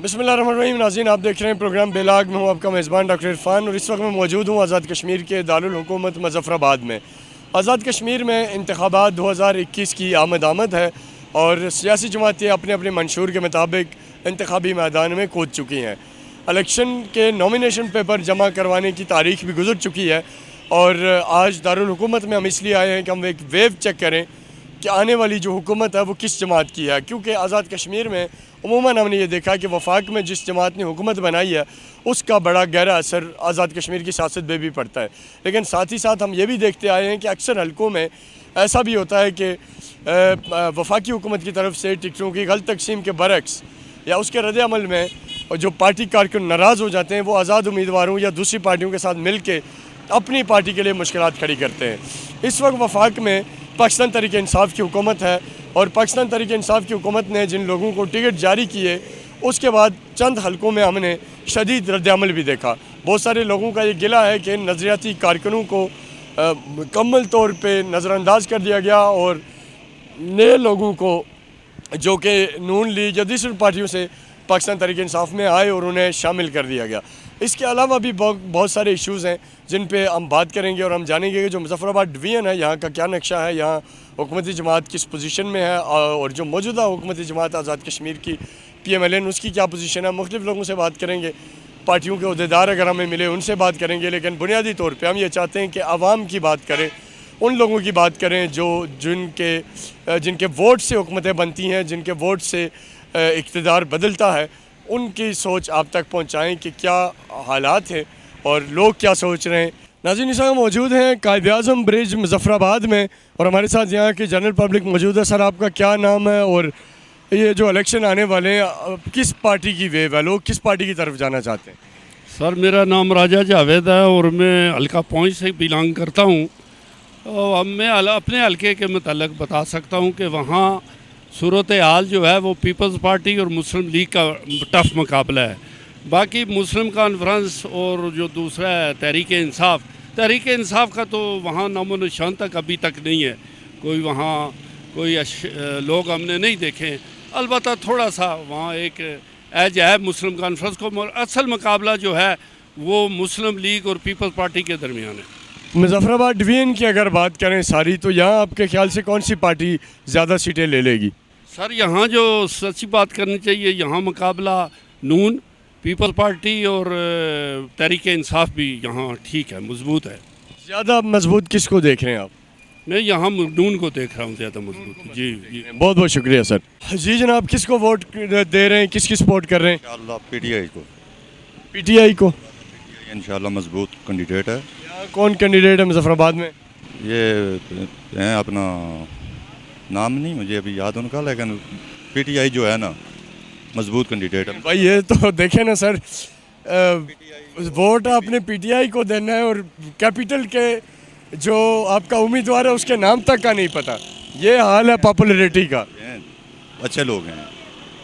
बिस्मिल्लाहिर्रहमानिर्रहीम। नाज़रीन, आप देख रहे हैं प्रोग्राम बेलाग में। हूँ आपका मेज़बान डॉक्टर इरफान और इस वक्त मैं मौजूद हूँ आज़ाद कश्मीर के दारुल हुकूमत मुज़फ़्फ़राबाद में। आज़ाद कश्मीर में इंतख़ाबात 2021 की आमद है और सियासी जमातें अपने अपने मंशूर के मुताबिक इंतख़ाबी मैदान में कूद चुकी हैं। इलेक्शन के नॉमिनेशन पेपर जमा करवाने की तारीख भी गुजर चुकी है और आज दारुल हुकूमत में हम इसलिए आए हैं कि हम एक वेव चेक करें कि आने वाली जो हुकूमत है वो किस जमात की है, क्योंकि आज़ाद कश्मीर में उमूमन हमने ये देखा कि वफाक में जिस जमात ने हुकूमत बनाई है उसका बड़ा गहरा असर आज़ाद कश्मीर की सियासत में भी पड़ता है। लेकिन साथ ही साथ हम ये भी देखते आए हैं कि अक्सर हलकों में ऐसा भी होता है कि वफाकी हुकूमत की तरफ से टिकटों की गलत तकसीम के बरक्स या उसके रद्द अमल में जो पार्टी कारकुन नाराज़ हो जाते हैं वो आज़ाद उम्मीदवारों या दूसरी पार्टियों के साथ मिल के अपनी पार्टी के लिए मुश्किलात खड़ी करते हैं। इस वक्त वफाक में पाकिस्तान तहरीक इंसाफ की हुकूमत है और पाकिस्तान तहरीक इंसाफ की हुकूमत ने जिन लोगों को टिकट जारी किए उसके बाद चंद हलकों में हमने शदीद रद्द-ए-अमल भी देखा। बहुत सारे लोगों का ये गिला है कि नज़रियाती कारकुनों को मुकम्मल तौर पे नज़रअंदाज कर दिया गया और नए लोगों को जो कि नून लीग या दूसरी पार्टियों से पाकिस्तान तहरीक इंसाफ में आए और उन्हें शामिल कर दिया गया। इसके अलावा भी बहुत सारे इश्यूज़ हैं जिन पे हम बात करेंगे और हम जानेंगे कि जो मुज़फ़्फ़राबाद डिवीज़न है यहाँ का क्या नक्शा है, यहाँ हुकूमती जमात किस पोजीशन में है और जो मौजूदा हुकूमती जमात आज़ाद कश्मीर की PMLN उसकी क्या पोजीशन है। मुख्तलिफ़ लोगों से बात करेंगे, पार्टियों के अहदेदार अगर हमें मिले उनसे बात करेंगे, लेकिन बुनियादी तौर पर हम ये चाहते हैं कि आवाम की बात करें, उन लोगों की बात करें जो जिनके वोट से हुकूमतें बनती हैं, जिनके वोट से इक़्तिदार बदलता है, उनकी सोच आप तक पहुंचाएं कि क्या हालात हैं और लोग क्या सोच रहे हैं। नाज़रीन, इस वक्त मौजूद हैं कायद-ए-आज़म ब्रिज मुज़फ़्फ़राबाद में और हमारे साथ यहाँ की जनरल पब्लिक मौजूद है। सर, आपका क्या नाम है और ये जो इलेक्शन आने वाले हैं किस पार्टी की वेव है, लोग किस पार्टी की तरफ जाना चाहते हैं? सर, मेरा नाम राजा जावेद है और मैं हल्का पहुँच से बिलोंग करता हूँ। अब मैं अपने हल्के के मुताल्लिक़ बता सकता हूँ कि वहाँ सूरत हाल जो है वो पीपल्स पार्टी और मुस्लिम लीग का टफ मुकाबला है। बाकी मुस्लिम कॉन्फ्रेंस और जो दूसरा है तहरीक इंसाफ का तो वहाँ नामो निशान तक अभी तक नहीं है। कोई लोग हमने नहीं देखे। अलबत्ता थोड़ा सा वहाँ एक एज है मुस्लिम कॉन्फ्रेंस को। असल मुकाबला जो है वो मुस्लिम लीग और पीपल्स पार्टी के दरमियान है। मुज़फ़्फ़राबाद डिवीज़न की अगर बात करें सारी, तो यहाँ आपके ख्याल से कौन सी पार्टी ज़्यादा सीटें ले लेगी? सर, यहाँ जो सच्ची बात करनी चाहिए, यहाँ मुकाबला नून, पीपल पार्टी और तहरीक इंसाफ भी यहाँ ठीक है, मजबूत है। ज़्यादा मजबूत किसको देख रहे हैं आप? मैं यहाँ नून को देख रहा हूँ ज़्यादा मजबूत। जी जी, बहुत बहुत शुक्रिया सर। जी जनाब, किसको वोट दे रहे हैं, किसकी सपोर्ट कर रहे हैं? इंशाल्लाह PTI को। PTI को इंशाल्लाह मजबूत कैंडिडेट है। यहाँ कौन कैंडिडेट है मुज़फ़्फ़राबाद में? ये हैं अपना नाम नहीं मुझे अभी याद उनका, लेकिन PTI जो है ना मजबूत कैंडिडेट है। भाई ये तो देखें ना सर, वोट आपने PTI को देना है और कैपिटल के जो आपका उम्मीदवार है उसके नाम तक का नहीं पता। ये हाल है पॉपुलैरिटी का। अच्छे लोग हैं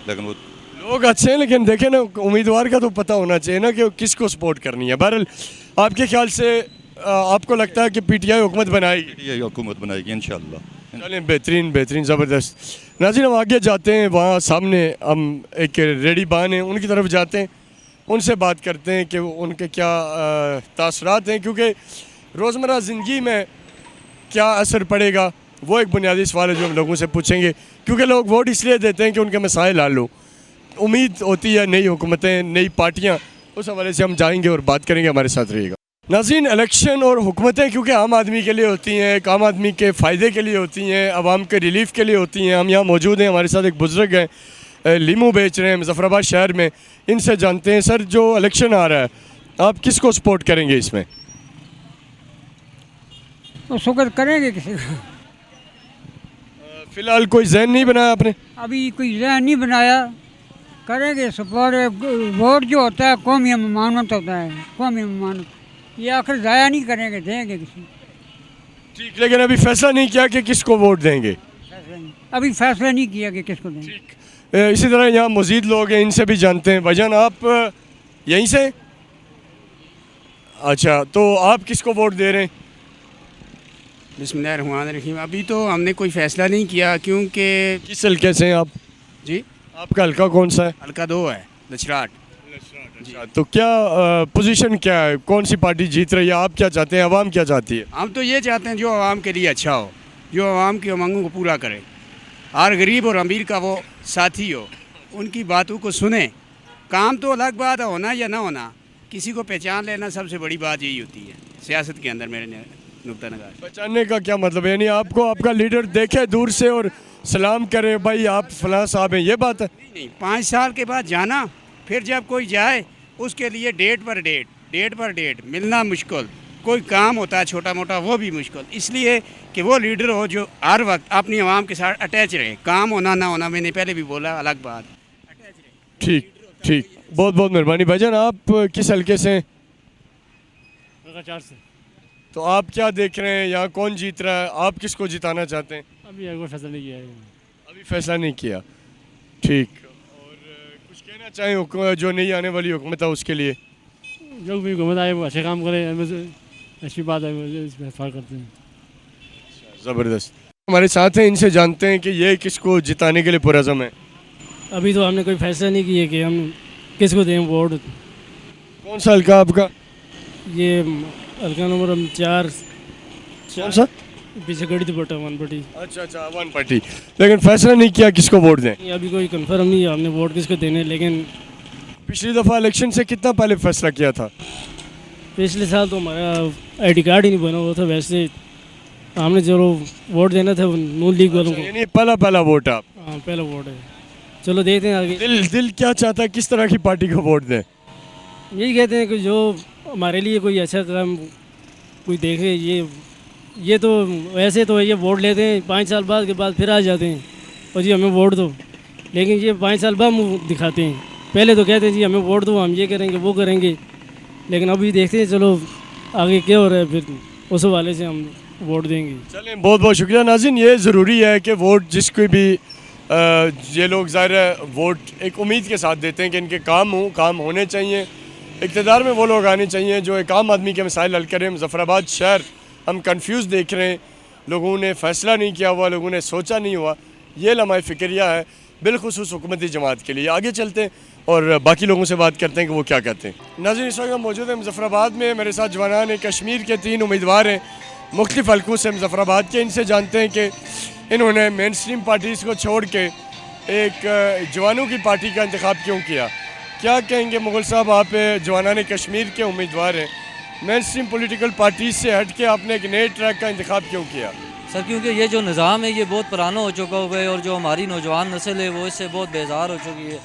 लेकिन वो लोग अच्छे हैं, लेकिन देखें ना उम्मीदवार का तो पता होना चाहिए ना कि किसको सपोर्ट करनी है। बहरहाल आपके ख्याल से आपको लगता है कि PTI हुकूमत बनाएगी? PTI हुकूमत बनाएगी इंशाल्लाह। चलें, बेहतरीन ज़बरदस्त। नाज़रीन, हम आगे जाते हैं, वहाँ सामने हम एक रेडी बान हैं उनकी तरफ जाते हैं, उनसे बात करते हैं कि उनके क्या तासरात हैं, क्योंकि रोज़मर्रा ज़िंदगी में क्या असर पड़ेगा वो एक बुनियादी सवाल है जो हम लोगों से पूछेंगे, क्योंकि लोग वोट इसलिए देते हैं कि उनके मसाइल हल हो। उम्मीद होती है नई हुकूमतें, नई पार्टियाँ, उस हवाले से हम जाएंगे और बात करेंगे। हमारे साथ रहिएगा। नाज़रीन, इलेक्शन और हुकूमतें क्योंकि आम आदमी के लिए होती हैं, एक आम आदमी के फ़ायदे के लिए होती हैं, आवाम के रिलीफ के लिए होती हैं। हम यहाँ मौजूद हैं, हमारे साथ एक बुज़ुर्ग हैं, लीमू बेच रहे हैं मुज़फ़्फ़राबाद शहर में। इनसे जानते हैं, सर जो इलेक्शन आ रहा है आप किसको सपोर्ट करेंगे इसमें? शुक्र करेंगे किसी को। फ़िलहाल कोई ज़हन नहीं बनाया आपने? अभी कोई ज़हन नहीं बनाया, करेंगे सपोर्ट। वोट जो होता है कौमी ममानत होता है, कौमी ममानत, ये आखिर ज़ाया नहीं करेंगे, देंगे किसी। ठीक, लेकिन अभी फैसला नहीं किया कि किसको वोट देंगे? अभी फैसला नहीं किया कि किसको देंगे। इसी तरह यहाँ मज़ीद लोग हैं, इनसे भी जानते हैं। भाईजान, आप यहीं से? अच्छा, तो आप किसको वोट दे रहे हैं? बिस्मिल्लाहिर्रहमानिर्रहीम। अभी तो हमने कोई फ़ैसला नहीं किया, क्योंकि किस हल्के से हैं आप? जी, आपका हल्का कौन सा है? हल्का 2 है। लछराट। अच्छा, तो क्या पोजीशन क्या है, कौन सी पार्टी जीत रही है, आप क्या चाहते हैं, आवाम क्या चाहती है? हम तो ये चाहते हैं जो आवाम के लिए अच्छा हो, जो आवाम की उमंगों को पूरा करे, हर गरीब और अमीर का वो साथी हो, उनकी बातों को सुने। काम तो अलग बात है, होना या ना होना, किसी को पहचान लेना सबसे बड़ी बात यही होती है सियासत के अंदर। मेरे नुक्ता नगार पहचानने का क्या मतलब है, यानी आपको आपका लीडर देखे दूर से और सलाम करे भाई आप फलां साहब हैं, ये बात है? नहीं, 5 साल के बाद जाना, फिर जब कोई जाए उसके लिए डेट पर डेट मिलना मुश्किल, कोई काम होता है छोटा मोटा वो भी मुश्किल, इसलिए कि वो लीडर हो जो हर वक्त अपनी आवाम के साथ अटैच रहे। काम होना ना होना मैंने पहले भी बोला, अलग बात। ठीक ठीक, बहुत बहुत मेहरबानी। भाईजान आप किस हल्के से हैं? चार से। तो आप क्या देख रहे हैं, यहाँ कौन जीत रहा है, आप किसको जिताना चाहते हैं? अभी कोई फैसला नहीं किया है। अभी फैसला नहीं किया, ठीक। और कुछ कहना चाहें जो नहीं आने वाली हुकूमत है उसके लिए? जो भी हुकूमत आए वो अच्छे काम करे, अच्छी बात है, इसमें फर्क करते हैं। ज़बरदस्त। हमारे साथ हैं, इनसे जानते हैं कि ये किसको जिताने के लिए पुरज़म है। अभी तो हमने कोई फैसला नहीं किया कि हम किसको दें वोट। कौन सा हल्का आपका? ये हल्का नंबर 4 कौन सा? पीछे गड़ी थी बटा 1 बटी। अच्छा अच्छा, वन पार्टी। लेकिन फैसला नहीं किया किसको वोट दें? अभी कोई कंफर्म नहीं है हमने वोट किसको देने, लेकिन पिछली दफ़ा इलेक्शन से कितना पहले फैसला किया था? पिछले साल तो हमारा आईडी कार्ड ही नहीं बना हुआ था, वैसे हमने जो वोट देना था नून लीग वालों को। यानी पहला वोट आप? हाँ, पहला वोट है। चलो देखते हैं आगे। दिल क्या चाहता है, किस तरह की पार्टी को वोट दें? यही कहते हैं कि जो हमारे लिए कोई अच्छा काम कोई देखे। ये तो वैसे तो ये वोट लेते हैं 5 साल बाद के बाद फिर आ जाते हैं और जी हमें वोट दो, लेकिन ये 5 साल बाद मुँह दिखाते हैं। पहले तो कहते हैं जी हमें वोट दो, हम ये करेंगे वो करेंगे, लेकिन अभी देखते हैं चलो आगे क्या हो रहा है, फिर उस हवाले से हम वोट देंगे। चलें, बहुत बहुत शुक्रिया। नाज़रीन, ये ज़रूरी है कि वोट जिसको भी ये लोग ज़ाहिर है वोट एक उम्मीद के साथ देते हैं कि इनके काम होने चाहिए, इक़्तिदार में वो लोग आने चाहिए जो एक आम आदमी के मसाइल हल करें। मुज़फ़्फ़राबाद शहर हम कंफ्यूज देख रहे हैं, लोगों ने फ़ैसला नहीं किया हुआ, लोगों ने सोचा नहीं हुआ, ये लम्हा फ़िक्रिया है बिलखुसूस हुकूमती जमात के लिए। आगे चलते हैं और बाकी लोगों से बात करते हैं कि वो क्या कहते हैं। नाज़रीन, इस वक्त हम मौजूद हैं मुज़फ़्फ़राबाद में, मेरे साथ जवानान कश्मीर के 3 उम्मीदवार हैं मुख्तलिफ़ हल्कों से मुज़फ़्फ़राबाद के। इनसे जानते हैं कि इन्होंने मेन स्ट्रीम पार्टीज़ को छोड़ के एक जवानों की पार्टी का इंतखाब क्यों किया। क्या कहेंगे मुग़ल साहब, आप जवानान कश्मीर के उम्मीदवार हैं, मेन स्ट्रीम पॉलिटिकल पार्टीज से हट के आपने एक नए ट्रैक का इंतखाब क्यों किया? सर, क्योंकि ये जो निज़ाम है ये बहुत पुराना हो चुका हुआ है और जो हमारी नौजवान नस्ल है वो इससे बहुत बेजार हो चुकी है।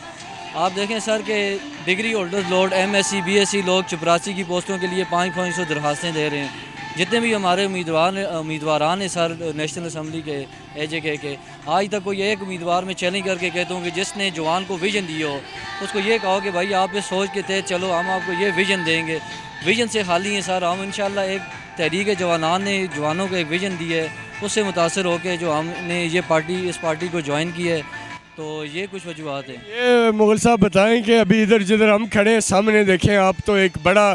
आप देखें सर कि डिग्री होल्डर्स लोग MSc BSc लोग चपरासी की पोस्टों के लिए 500 दरखास्तें दे रहे हैं। जितने भी हमारे उम्मीदवारान हैं सर नेशनल असम्बली के AJK के, आज तक कोई एक उम्मीदवार में चैलेंज करके कहता हूँ कि जिसने जवान को विज़न दिया हो उसको ये कहो कि भाई आप ये सोच के तहत चलो, हम आपको ये विज़न देंगे। विज़न से खाली है सर, हम इंशाल्लाह एक तहरीक जवानान ने जवानों को एक विज़न दिया है, उससे मुतासर होकर जो हमने ये इस पार्टी को ज्वाइन किया है, तो ये कुछ वजूहत है। ये मुग़ल साहब बताएं कि अभी इधर जिधर हम खड़े हैं सामने देखें आप, तो एक बड़ा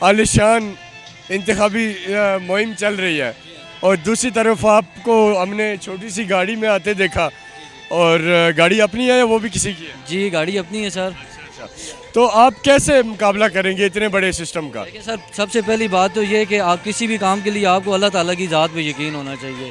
आलिशान इंतखाबी मुहिम चल रही है और दूसरी तरफ आपको हमने छोटी सी गाड़ी में आते देखा। और गाड़ी अपनी है या वो भी किसी की है? जी, गाड़ी अपनी है सर। तो आप कैसे मुकाबला करेंगे इतने बड़े सिस्टम का? देखिए सर, सबसे पहली बात तो ये कि आप किसी भी काम के लिए आपको अल्लाह ताला की ज़ात पे यकीन होना चाहिए।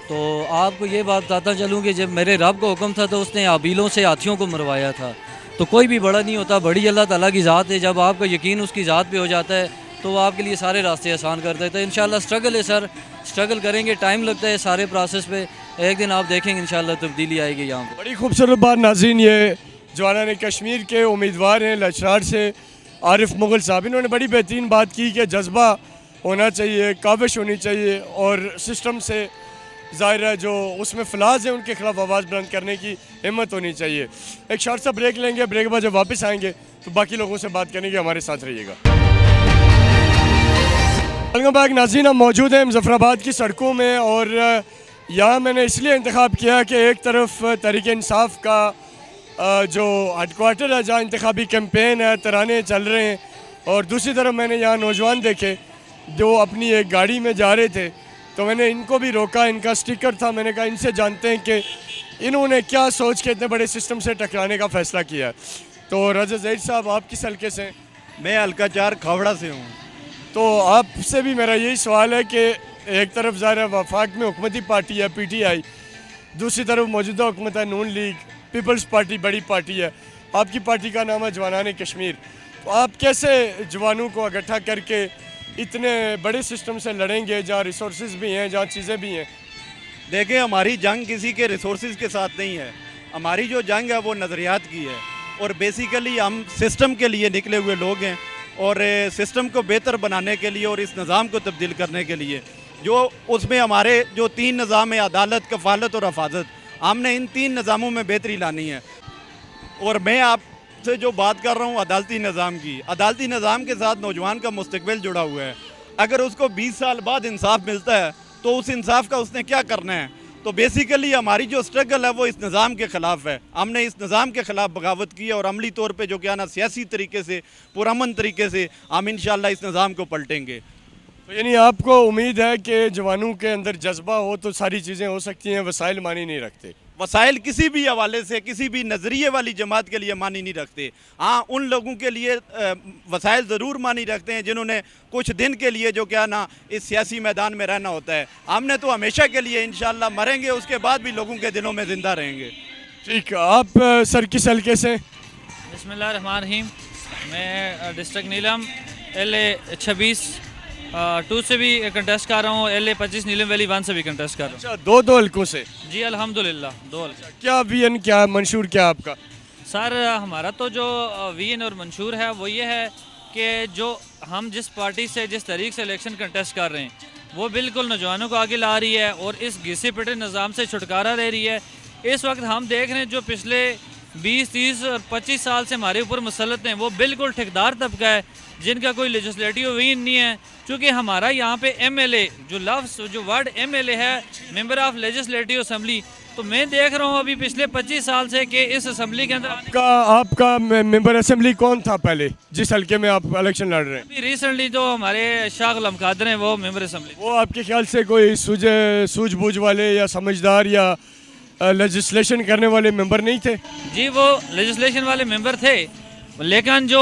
तो आपको ये बात बताता चलूँ कि जब मेरे रब का हुक्म था तो उसने आबीलों से हाथियों को मरवाया था। तो कोई भी बड़ा नहीं होता, बड़ी अल्लाह ताला की ज़ात है। जब आपका यकीन उसकी ज़ात पे हो जाता है तो वो आपके लिए सारे रास्ते आसान कर देता है। इंशाल्लाह स्ट्रगल है सर, स्ट्रगल करेंगे, टाइम लगता है सारे प्रोसेस पे, एक दिन आप देखेंगे इंशाल्लाह तब्दीली आएगी यहाँ पर। बड़ी खूबसूरत बात नाज़रीन, ये जवानान कश्मीर के उम्मीदवार हैं लचराट से आरिफ मुग़ल साहब। इन्होंने बड़ी बेहतरीन बात की कि जज्बा होना चाहिए, काविश होनी चाहिए और सिस्टम से ज़ाहिर है जो उसमें फ़लाज़ हैं उनके खिलाफ आवाज़ बुलंद करने की हिम्मत होनी चाहिए। एक शॉर्ट सा ब्रेक लेंगे, ब्रेक के बाद जब वापस आएंगे तो बाकी लोगों से बात करेंगे, हमारे साथ रहिएगा। वेलकम बैक नाज़रीन, हम मौजूद हैं मुज़फ़्फ़राबाद की सड़कों में और यहाँ मैंने इसलिए इंतखाब किया कि एक तरफ तहरीक इंसाफ का जो हेडक्वार्टर है जहाँ इंतखाबी कैंपेन है, तराने चल रहे हैं, और दूसरी तरफ मैंने यहाँ नौजवान देखे जो अपनी एक गाड़ी में जा रहे थे, तो मैंने इनको भी रोका। इनका स्टिकर था, मैंने कहा इनसे जानते हैं कि इन्होंने क्या सोच के इतने बड़े सिस्टम से टकराने का फ़ैसला किया है। तो रज़ा ज़हीर साहब, आप किस हल्के से हैं? मैं हल्का 4 खावड़ा से हूँ। तो आपसे भी मेरा यही सवाल है कि एक तरफ ज़ाहिर वफाक में हुकूमती पार्टी है PTI, दूसरी तरफ मौजूदा हुकूमत है नून लीग, पीपल्स पार्टी बड़ी पार्टी है, आपकी पार्टी का नाम है जवानान कश्मीर। तो आप कैसे जवानों को इकट्ठा करके इतने बड़े सिस्टम से लड़ेंगे जहाँ रिसोर्सेज भी हैं, जहाँ चीज़ें भी हैं? देखिए, हमारी जंग किसी के रिसोर्सेज के साथ नहीं है, हमारी जो जंग है वो नज़रियात की है, और बेसिकली हम सिस्टम के लिए निकले हुए लोग हैं, और सिस्टम को बेहतर बनाने के लिए और इस निज़ाम को तब्दील करने के लिए जो उसमें हमारे जो 3 निज़ाम है, अदालत, कफ़ालत और हफाजत, हमने इन 3 निज़ामों में बेहतरी लानी है। और मैं आपसे जो बात कर रहा हूँ अदालती निज़ाम की, अदालती निज़ाम के साथ नौजवान का मुस्तकबिल जुड़ा हुआ है। अगर उसको 20 साल बाद इंसाफ मिलता है तो उस इंसाफ का उसने क्या करना है? तो बेसिकली हमारी जो स्ट्रगल है वो इस निज़ाम के ख़िलाफ़ है। हमने इस निज़ाम के ख़िलाफ़ बगावत की है, और अमली तौर पे जो क्या ना सियासी तरीके से, पुरअमन तरीके से हम इंशाअल्लाह इस निज़ाम को पलटेंगे। तो यानी आपको उम्मीद है कि जवानों के अंदर जज्बा हो तो सारी चीज़ें हो सकती हैं, वसाइल मानी नहीं रखते? वसाइल किसी भी हवाले से, किसी भी नज़रिए वाली जमात के लिए मानी नहीं रखते। हाँ, उन लोगों के लिए वसाइल ज़रूर मानी रखते हैं जिन्होंने कुछ दिन के लिए जो क्या ना इस सियासी मैदान में रहना होता है। हमने तो हमेशा के लिए इंशाअल्लाह मरेंगे, उसके बाद भी लोगों के दिलों में ज़िंदा रहेंगे। ठीक, आप सर किस हल्के से? बिस्मिल्लाहिर्रहमानिर्रहीम। मैं डिस्ट्रिक्ट नीलम LA 26 2 से भी कंटेस्ट कर रहा हूँ, LA 25 नीलम वैली 1 से भी कंटेस्ट कर रहा हूँ। अच्छा, दो हल्कों से? जी अल्हम्दुलिल्लाह, 2 हल्के। क्या विजन, क्या मंशूर, क्या आपका? सर, हमारा तो जो विजन और मंशूर है वो ये है कि जो हम जिस पार्टी से, जिस तरीके से इलेक्शन कंटेस्ट कर रहे हैं वो बिल्कुल नौजवानों को आगे ला रही है और इस घिसे पिटे निज़ाम से छुटकारा ले रही है। इस वक्त हम देख रहे हैं जो पिछले 20, 30 और 25 साल से हमारे ऊपर मुसल्लत हैं वो बिल्कुल ठेकेदार तबका है जिनका कोई लेजिस्लेटिव विजन नहीं है। क्योंकि हमारा यहाँ पे MLA जो वर्ड MLA है, मेंबर ऑफ लेजिस्लेटिव असेंबली, तो मैं देख रहा हूँ अभी पिछले 25 साल से कि इस असेंबली के अंदर आपका मेंबर असेंबली कौन था पहले, जिस हल्के में आप इलेक्शन लड़ रहे हैं? अभी रिसेंटली जो हमारे शाह गुलाम कादर हैं वो मेंबर असेंबली। वो आपके ख्याल से कोई सूझबूझ वाले या समझदार या लेजिस्लेशन करने वाले मेंबर नहीं थे? जी, वो लेजिस्लेशन वाले मेंबर थे, लेकिन जो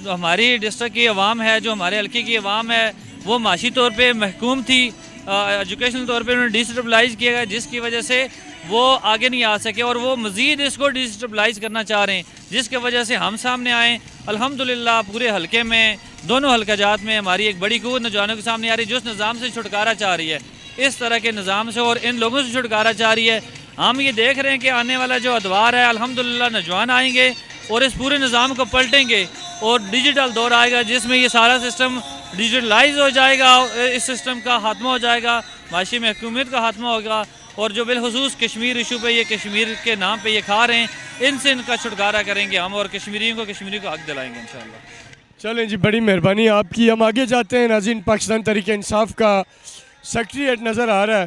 हमारी डिस्ट्रिक्ट की आवाम है, जो हमारे हल्के की आवाम है, वो माशी तौर पे महकूम थी, एजुकेशनल तौर पे उन्हें डिस्टेबलाइज किया गया, जिसकी वजह से वो आगे नहीं आ सके और वो मज़ीद इसको डिस्टेबलाइज करना चाह रहे हैं, जिसकी वजह से हम सामने आए। अल्हम्दुलिल्लाह पूरे हल्के में, दोनों हल्का जात में हमारी एक बड़ी कुव्वत नौजवानों के सामने आ रही है जो इस निज़ाम से छुटकारा चाह रही है, इस तरह के निज़ाम से और इन लोगों से छुटकारा चाह रही है। हम ये देख रहे हैं कि आने वाला जो अदवार है अल्हम्दुलिल्लाह नौजवान आएंगे और इस पूरे निज़ाम को पलटेंगे और डिजिटल दौर आएगा जिसमें ये सारा सिस्टम डिजिटलाइज हो जाएगा, इस सिस्टम का खात्मा हो जाएगा, माशी महकूमियत का खात्मा होगा, और जो बिलखुसूस कश्मीर इशू पे, ये कश्मीर के नाम पे ये खा रहे हैं, इनसे इनका छुटकारा करेंगे हम और कश्मीरियों को हक दिलाएंगे इंशाअल्लाह। चलें जी, बड़ी मेहरबानी आपकी। हम आगे जाते हैं। नाज़रीन, पाकिस्तान तहरीक इंसाफ का सेक्रेटरीट नज़र आ रहा है,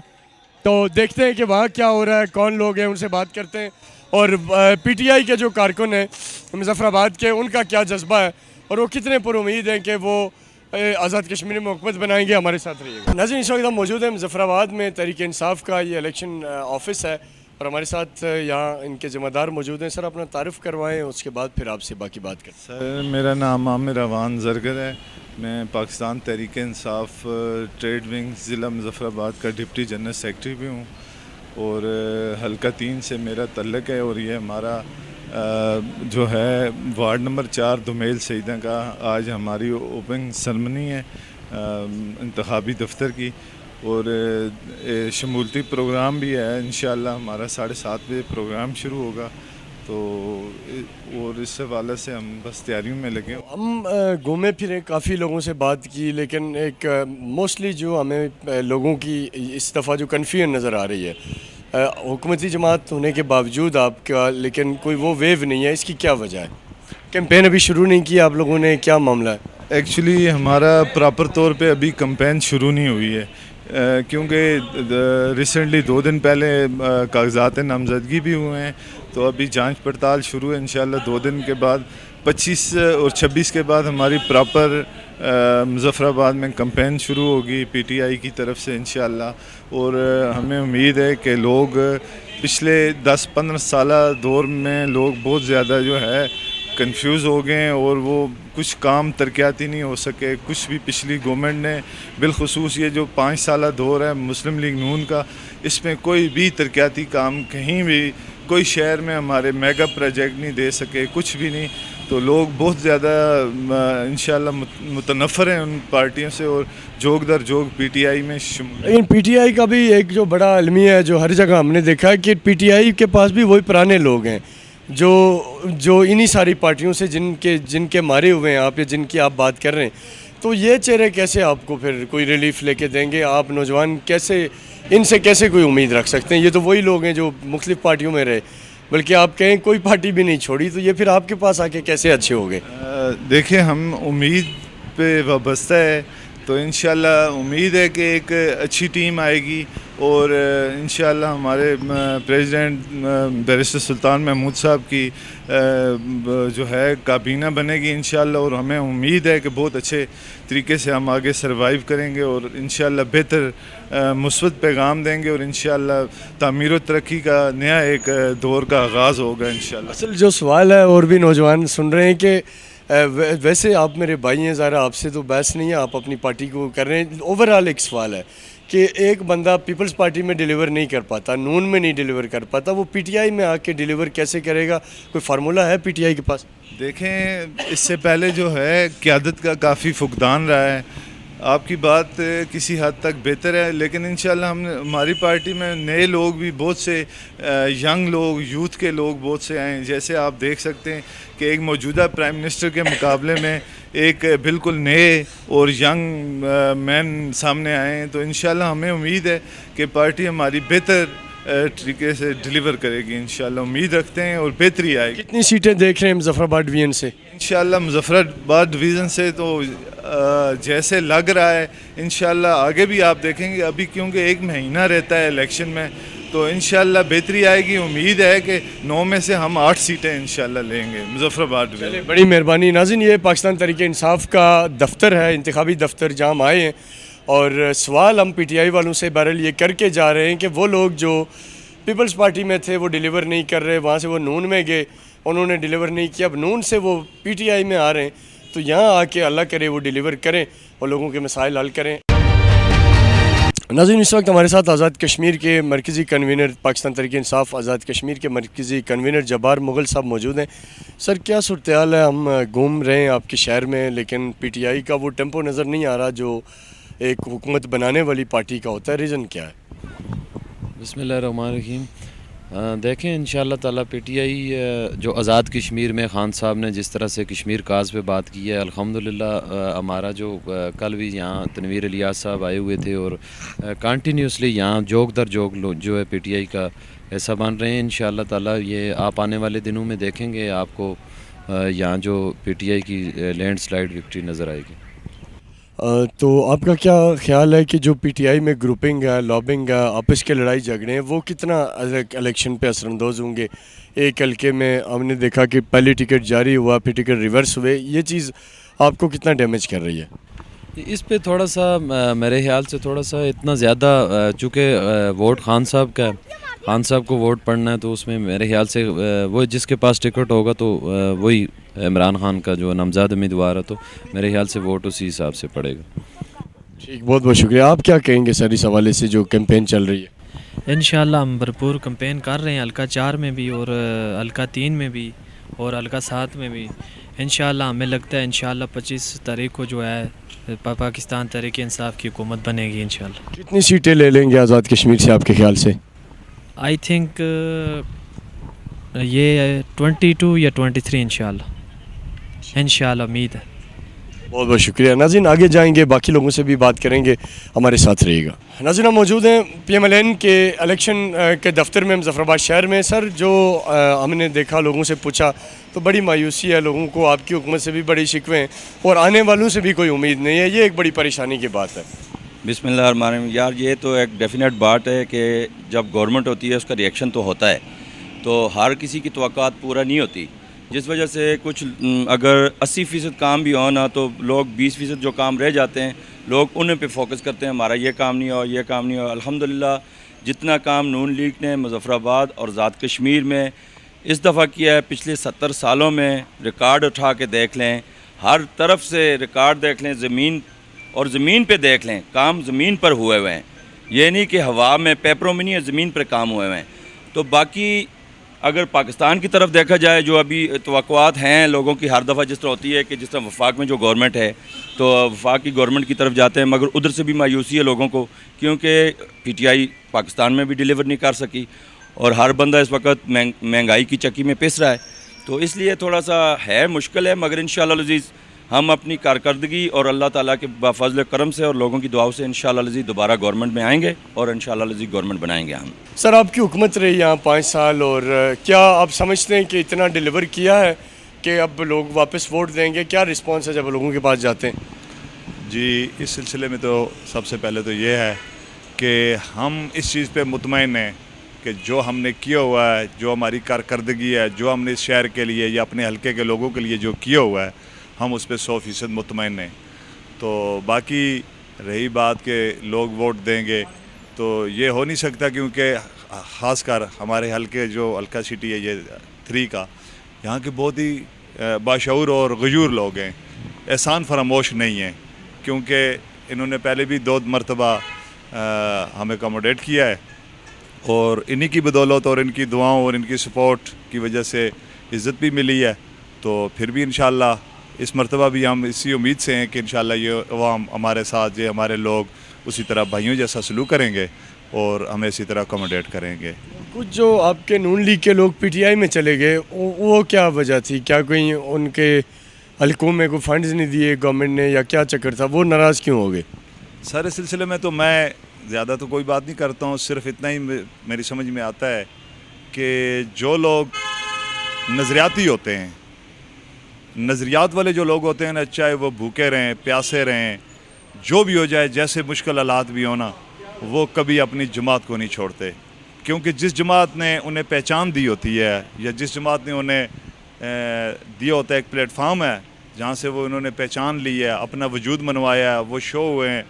तो देखते हैं कि वहाँ क्या हो रहा है, कौन लोग हैं, उनसे बात करते हैं। और PTI के जो कारकुन हैं मुजफ्फराबाद के, उनका क्या जज्बा है और वो कितने पर उम्मीद हैं कि वो आज़ाद कश्मीर में हुकूमत बनाएंगे। हमारे साथ रहिएगा। नाज़रीन, इस वक्त हम मौजूद हैं मुजफ्फराबाद में, तहरीक इंसाफ का ये इलेक्शन ऑफिस है और हमारे साथ यहाँ इनके ज़िम्मेदार मौजूद हैं। सर, अपना तारुफ करवाएं, उसके बाद फिर आपसे बाकी बात करें। सर, मेरा नाम आमिर अवान ज़रगर है। मैं पाकिस्तान तहरीक इंसाफ ट्रेड विंग ज़िला मुजफ्फराबाद का डिप्टी जनरल सेक्रेटरी भी हूँ और हल्का 3 से मेरा तल्लक है। और ये हमारा जो है वार्ड नंबर 4 दुमेल सईदा का आज हमारी ओपनिंग सेरेमनी है इंतखाबी दफ्तर की, और शमूलती प्रोग्राम भी है। इंशाअल्लाह हमारा 7:30 बजे प्रोग्राम शुरू होगा, तो और इस हवाले से हम बस तैयारियों में लगे। हम घूमे फिरे, काफ़ी लोगों से बात की, लेकिन एक मोस्टली जो हमें लोगों की इस दफ़ा जो कन्फ्यूजन नज़र आ रही है, हुकूमती जमात होने के बावजूद आपका, लेकिन कोई वो वेव नहीं है, इसकी क्या वजह है? कैंपेन अभी शुरू नहीं किया आप लोगों ने, क्या मामला है? एक्चुअली हमारा प्रॉपर तौर पे अभी कैंपेन शुरू नहीं हुई है, क्योंकि रिसेंटली 2 दिन पहले कागजात नामजदगी भी हुए हैं, तो अभी जांच पड़ताल शुरू है। इंशाल्लाह 2 दिन के बाद 25 और 26 के बाद हमारी प्रॉपर मुजफ्फराबाद में कैंपेन शुरू होगी PTI की तरफ से इंशाल्लाह। और हमें उम्मीद है कि लोग پچھلے 10-15 سالہ دور میں لوگ بہت زیادہ جو ہے کنفیوز ہو گئے ہیں اور وہ کچھ کام ترقیاتی نہیں ہو سکے. کچھ بھی پچھلی گورنمنٹ نے بالخصوص یہ جو 5 سالہ دور ہے مسلم لیگ نون کا, اس میں کوئی بھی ترقیاتی کام کہیں بھی کوئی شہر میں ہمارے میگا پروجیکٹ نہیں دے سکے, کچھ بھی نہیں. تو لوگ بہت زیادہ انشاءاللہ متنفر ہیں ان پارٹیوں سے اور جوگ در جوگ پی ٹی آئی میں لیکن پی ٹی آئی کا بھی ایک جو بڑا المیہ ہے جو ہر جگہ ہم نے دیکھا ہے کہ پی ٹی آئی کے پاس بھی وہی پرانے لوگ ہیں جو انہی ساری پارٹیوں سے جن کے مارے ہوئے ہیں آپ یا جن کی آپ بات کر رہے ہیں. تو یہ چہرے کیسے آپ کو پھر کوئی ریلیف لے کے دیں گے؟ آپ نوجوان کیسے ان سے کیسے کوئی امید رکھ سکتے ہیں؟ یہ تو وہی لوگ ہیں جو مختلف پارٹیوں میں رہے, بلکہ آپ کہیں کوئی پارٹی بھی نہیں چھوڑی, تو یہ پھر آپ کے پاس آ کے کیسے اچھے ہو گئے؟ دیکھیں ہم امید پہ وابستہ ہے, تو انشاءاللہ امید ہے کہ ایک اچھی ٹیم آئے گی اور انشاءاللہ ہمارے پریزیڈنٹ بیرسٹر سلطان محمود صاحب کی جو ہے کابینہ بنے گی انشاءاللہ, اور ہمیں امید ہے کہ بہت اچھے طریقے سے ہم آگے سروائیو کریں گے اور انشاءاللہ بہتر مثبت پیغام دیں گے اور انشاءاللہ تعمیر و ترقی کا نیا ایک دور کا آغاز ہوگا انشاءاللہ. اصل جو سوال ہے اور بھی نوجوان سن رہے ہیں کہ ویسے آپ میرے بھائی ہیں, ظاہر آپ سے تو بحث نہیں ہے, آپ اپنی پارٹی کو کر رہے ہیں. اوورآل ایک سوال ہے کہ ایک بندہ پیپلز پارٹی میں ڈیلیور نہیں کر پاتا, نون میں نہیں ڈیلیور کر پاتا, وہ پی ٹی آئی میں آ کے ڈیلیور کیسے کرے گا؟ کوئی فارمولہ ہے پی ٹی آئی کے پاس؟ دیکھیں اس سے پہلے جو ہے قیادت کا کافی فقدان رہا ہے. آپ کی بات کسی حد تک بہتر ہے, لیکن انشاءاللہ ہماری پارٹی میں نئے لوگ بھی بہت سے ینگ لوگ, یوتھ کے لوگ بہت سے آئے ہیں. جیسے آپ دیکھ سکتے ہیں کہ ایک موجودہ پرائم منسٹر کے مقابلے میں ایک بالکل نئے اور ینگ مین سامنے آئے ہیں. تو انشاءاللہ ہمیں امید ہے کہ پارٹی ہماری بہتر طریقے سے ڈیلیور کرے گی انشاءاللہ, امید رکھتے ہیں اور بہتری آئے گی. کتنی سیٹیں دیکھ رہے ہیں مظفر آباد ڈویژن سے؟ انشاءاللہ مظفر آباد ڈویژن سے تو جیسے لگ رہا ہے انشاءاللہ آگے بھی آپ دیکھیں گے, ابھی کیونکہ ایک مہینہ رہتا ہے الیکشن میں, تو انشاءاللہ بہتری آئے گی. امید ہے کہ 9 میں سے ہم 8 سیٹیں انشاءاللہ لیں گے مظفر آباد ڈویژن. بڑی مہربانی. ناظرین, یہ پاکستان تحریک انصاف کا دفتر ہے, انتخابی دفتر, جہاں ہم آئے ہیں, اور سوال ہم پی ٹی آئی والوں سے بہرحال یہ کر کے جا رہے ہیں کہ وہ لوگ جو پیپلز پارٹی میں تھے وہ ڈیلیور نہیں کر رہے, وہاں سے وہ نون میں گئے, انہوں نے ڈیلیور نہیں کیا, اب نون سے وہ پی ٹی آئی میں آ رہے ہیں, تو یہاں آ کے اللہ کرے وہ ڈیلیور کریں اور لوگوں کے مسائل حل کریں. ناظرین, اس وقت ہمارے ساتھ آزاد کشمیر کے مرکزی کنوینر, پاکستان تحریک انصاف آزاد کشمیر کے مرکزی کنوینر جبار مغل صاحب موجود ہیں. سر, کیا صورتحال ہے؟ ہم گھوم رہے ہیں آپ کے شہر میں, لیکن پی ٹی آئی کا وہ ٹیمپو نظر نہیں آ رہا جو ایک حکومت بنانے والی پارٹی کا ہوتا ہے. ریزن کیا ہے؟ بسم اللہ الرحمن الرحیم. دیکھیں انشاءاللہ تعالیٰ پی ٹی آئی جو آزاد کشمیر میں خان صاحب نے جس طرح سے کشمیر کاز پہ بات کی ہے, الحمدللہ ہمارا جو کل بھی یہاں تنویر الیاس صاحب آئے ہوئے تھے اور کنٹینیوسلی یہاں جوگ در جوگ جو ہے پی ٹی آئی کا ایسا بن رہے ہیں. انشاءاللہ تعالیٰ یہ آپ آنے والے دنوں میں دیکھیں گے آپ کو یہاں جو پی ٹی آئی کی لینڈ سلائیڈ وکٹری نظر آئے گی. تو آپ کا کیا خیال ہے کہ جو پی ٹی آئی میں گروپنگ ہے, لابنگ ہے, آپس کے لڑائی جھگڑے ہیں, وہ کتنا الیکشن پہ اثر انداز ہوں گے؟ ایک حلقے میں ہم نے دیکھا کہ پہلی ٹکٹ جاری ہوا, پھر ٹکٹ ریورس ہوئے, یہ چیز آپ کو کتنا ڈیمیج کر رہی ہے؟ اس پہ تھوڑا سا میرے خیال سے تھوڑا سا اتنا زیادہ چونکہ ووٹ خان صاحب کا خان صاحب کو ووٹ پڑنا ہے, تو اس میں میرے خیال سے وہ جس کے پاس ٹکٹ ہوگا تو وہی عمران خان کا جو نامزد امیدوار ہے, تو میرے خیال سے ووٹ اسی حساب سے پڑے گا. ٹھیک, بہت بہت شکریہ. آپ کیا کہیں گے سر اس حوالے سے جو کیمپین چل رہی ہے؟ انشاءاللہ ہم بھرپور کیمپین کر رہے ہیں, حلقہ 4 میں بھی اور حلقہ 3 میں بھی اور حلقہ 7 میں بھی. انشاءاللہ ہمیں لگتا ہے انشاءاللہ 25 تاریخ کو جو ہے پاکستان تحریک انصاف کی حکومت بنے گی انشاءاللہ. کتنی سیٹیں لے لیں گے آزاد کشمیر سے آپ کے خیال سے؟ آئی تھنک یہ 22 یا 23 انشاءاللہ امید ہے. بہت بہت شکریہ. ناظرین, آگے جائیں گے, باقی لوگوں سے بھی بات کریں گے, ہمارے ساتھ رہیے گا. ناظرین, ہم موجود ہیں پی ایم ایل این کے الیکشن کے دفتر میں مظفر آباد شہر میں. سر, جو ہم نے دیکھا, لوگوں سے پوچھا تو بڑی مایوسی ہے لوگوں کو, آپ کی حکومت سے بھی بڑی شکوے ہیں اور آنے والوں سے بھی کوئی امید نہیں ہے. یہ ایک بڑی پریشانی کی بات ہے. بسم اللہ الرحمن الرحیم. یار, یہ تو ایک ڈیفینیٹ بات ہے کہ جب گورنمنٹ ہوتی ہے اس کا ریئیکشن تو ہوتا ہے, تو ہر کسی کی توقعات پورا نہیں ہوتی, جس وجہ سے کچھ اگر 80% کام بھی ہو نا تو لوگ 20% جو کام رہ جاتے ہیں لوگ انہیں پہ فوکس کرتے ہیں, ہمارا یہ کام نہیں ہو, یہ کام نہیں ہو. الحمدللہ جتنا کام نون لیگ نے مظفر آباد اور آزاد کشمیر میں اس دفعہ کیا ہے، پچھلے 70 سالوں میں ریکارڈ اٹھا کے دیکھ لیں، ہر طرف سے ریکارڈ دیکھ لیں، زمین پہ دیکھ لیں، کام زمین پر ہوئے ہوئے ہیں، یہ نہیں کہ ہوا میں پیپروں میں نہیں ہے، زمین پر کام ہوئے ہوئے ہیں۔ تو باقی اگر پاکستان کی طرف دیکھا جائے، جو ابھی توقعات ہیں لوگوں کی ہر دفعہ جس طرح ہوتی ہے کہ جس طرح وفاق میں جو گورنمنٹ ہے تو وفاق کی گورنمنٹ کی طرف جاتے ہیں، مگر ادھر سے بھی مایوسی ہے لوگوں کو، کیونکہ پی ٹی آئی پاکستان میں بھی ڈیلیور نہیں کر سکی اور ہر بندہ اس وقت مہنگائی کی چکی میں پس رہا ہے، تو اس لیے تھوڑا سا ہے مشکل ہے، مگر انشاءاللہ العزیز ہم اپنی کارکردگی اور اللہ تعالیٰ کے بفضل کرم سے اور لوگوں کی دعاؤں سے انشاءاللہ العزیز دوبارہ گورنمنٹ میں آئیں گے اور انشاءاللہ العزیز گورنمنٹ بنائیں گے ہم۔ سر آپ کی حکومت رہی یہاں 5 سال، اور کیا آپ سمجھتے ہیں کہ اتنا ڈیلیور کیا ہے کہ اب لوگ واپس ووٹ دیں گے؟ کیا رسپانس ہے جب لوگوں کے پاس جاتے ہیں؟ جی، اس سلسلے میں تو سب سے پہلے تو یہ ہے کہ ہم اس چیز پہ مطمئن ہیں کہ جو ہم نے کیا ہوا ہے، جو ہماری کارکردگی ہے، جو ہم نے اس شہر کے لیے یا اپنے حلقے کے لوگوں کے لیے جو کیا ہوا ہے، ہم اس پہ 100% مطمئن ہیں۔ تو باقی رہی بات کہ لوگ ووٹ دیں گے، تو یہ ہو نہیں سکتا، کیونکہ خاص کر ہمارے حلقے جو حلقہ سٹی ہے یہ 3 کا، یہاں کے بہت ہی باشعور اور غیور لوگ ہیں، احسان فراموش نہیں ہیں، کیونکہ انہوں نے پہلے بھی 2 مرتبہ ہمیں اکوموڈیٹ کیا ہے، اور انہی کی بدولت اور ان کی دعاؤں اور ان کی سپورٹ کی وجہ سے عزت بھی ملی ہے۔ تو پھر بھی انشاءاللہ اس مرتبہ بھی ہم اسی امید سے ہیں کہ انشاءاللہ یہ عوام ہمارے ساتھ، یہ ہمارے لوگ اسی طرح بھائیوں جیسا سلوک کریں گے اور ہمیں اسی طرح اکوموڈیٹ کریں گے۔ کچھ جو آپ کے نون لیگ کے لوگ پی ٹی آئی میں چلے گئے، وہ کیا وجہ تھی؟ کیا کوئی ان کے حلقوں میں کوئی فنڈز نہیں دیے گورنمنٹ نے، یا کیا چکر تھا؟ وہ ناراض کیوں ہو گئے؟ سر اس سلسلے میں تو میں زیادہ تو کوئی بات نہیں کرتا ہوں، صرف اتنا ہی میری سمجھ میں آتا ہے کہ جو لوگ نظریاتی ہوتے ہیں، نظریات والے جو لوگ ہوتے ہیں نا، چاہے وہ بھوکے رہیں، پیاسے رہیں، جو بھی ہو جائے، جیسے مشکل حالات بھی ہونا، وہ کبھی اپنی جماعت کو نہیں چھوڑتے، کیونکہ جس جماعت نے انہیں پہچان دی ہوتی ہے، یا جس جماعت نے انہیں دیا ہوتا ہے ایک پلیٹ فارم ہے جہاں سے وہ انہوں نے پہچان لی ہے، اپنا وجود منوایا ہے، وہ شو ہوئے ہیں،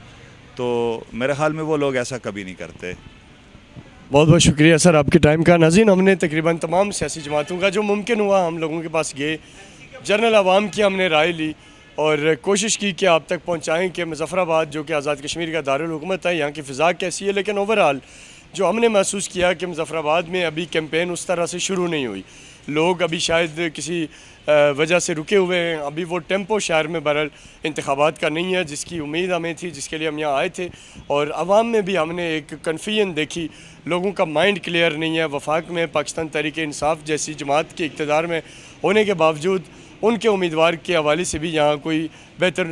تو میرے خیال میں وہ لوگ ایسا کبھی نہیں کرتے۔ بہت بہت شکریہ سر آپ کے ٹائم کا۔ ناظرین، ہم نے تقریباً تمام سیاسی جماعتوں کا جو ممکن ہوا ہم لوگوں کے پاس گئے، جنرل عوام کی ہم نے رائے لی اور کوشش کی کہ آپ تک پہنچائیں کہ مظفر آباد جو کہ آزاد کشمیر کا دارالحکومت ہے، یہاں کی فضا کیسی ہے، لیکن اوورآل جو ہم نے محسوس کیا کہ مظفر آباد میں ابھی کیمپین اس طرح سے شروع نہیں ہوئی، لوگ ابھی شاید کسی وجہ سے رکے ہوئے ہیں، ابھی وہ ٹیمپو شہر میں بہرحال انتخابات کا نہیں ہے جس کی امید ہمیں تھی، جس کے لیے ہم یہاں آئے تھے، اور عوام میں بھی ہم نے ایک کنفیوژن دیکھی، لوگوں کا مائنڈ کلیئر نہیں ہے۔ وفاق میں پاکستان تحریک انصاف جیسی جماعت کے اقتدار میں ہونے کے باوجود ان کے امیدوار کے حوالے سے بھی یہاں کوئی بہتر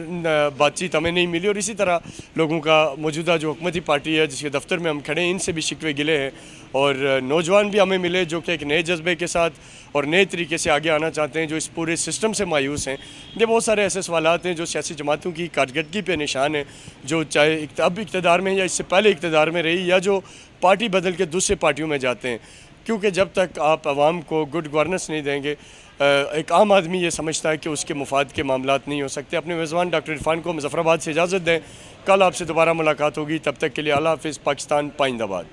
بات چیت ہمیں نہیں ملی، اور اسی طرح لوگوں کا موجودہ جو حکومتی پارٹی ہے جس کے دفتر میں ہم کھڑے ہیں، ان سے بھی شکوے گلے ہیں، اور نوجوان بھی ہمیں ملے جو کہ ایک نئے جذبے کے ساتھ اور نئے طریقے سے آگے آنا چاہتے ہیں، جو اس پورے سسٹم سے مایوس ہیں۔ یہ بہت سارے ایسے سوالات ہیں جو سیاسی جماعتوں کی کارکردگی پہ نشان ہیں، جو چاہے اب اقتدار میں یا اس سے پہلے اقتدار میں رہی، یا جو پارٹی بدل کے دوسرے پارٹیوں میں جاتے ہیں، کیونکہ جب تک آپ عوام کو گڈ گورننس نہیں دیں گے، ایک عام آدمی یہ سمجھتا ہے کہ اس کے مفاد کے معاملات نہیں ہو سکتے۔ اپنے میزبان ڈاکٹر عرفان کو مظفر آباد سے اجازت دیں، کل آپ سے دوبارہ ملاقات ہوگی، تب تک کے لیے اللہ حافظ۔ پاکستان پائندہ باد۔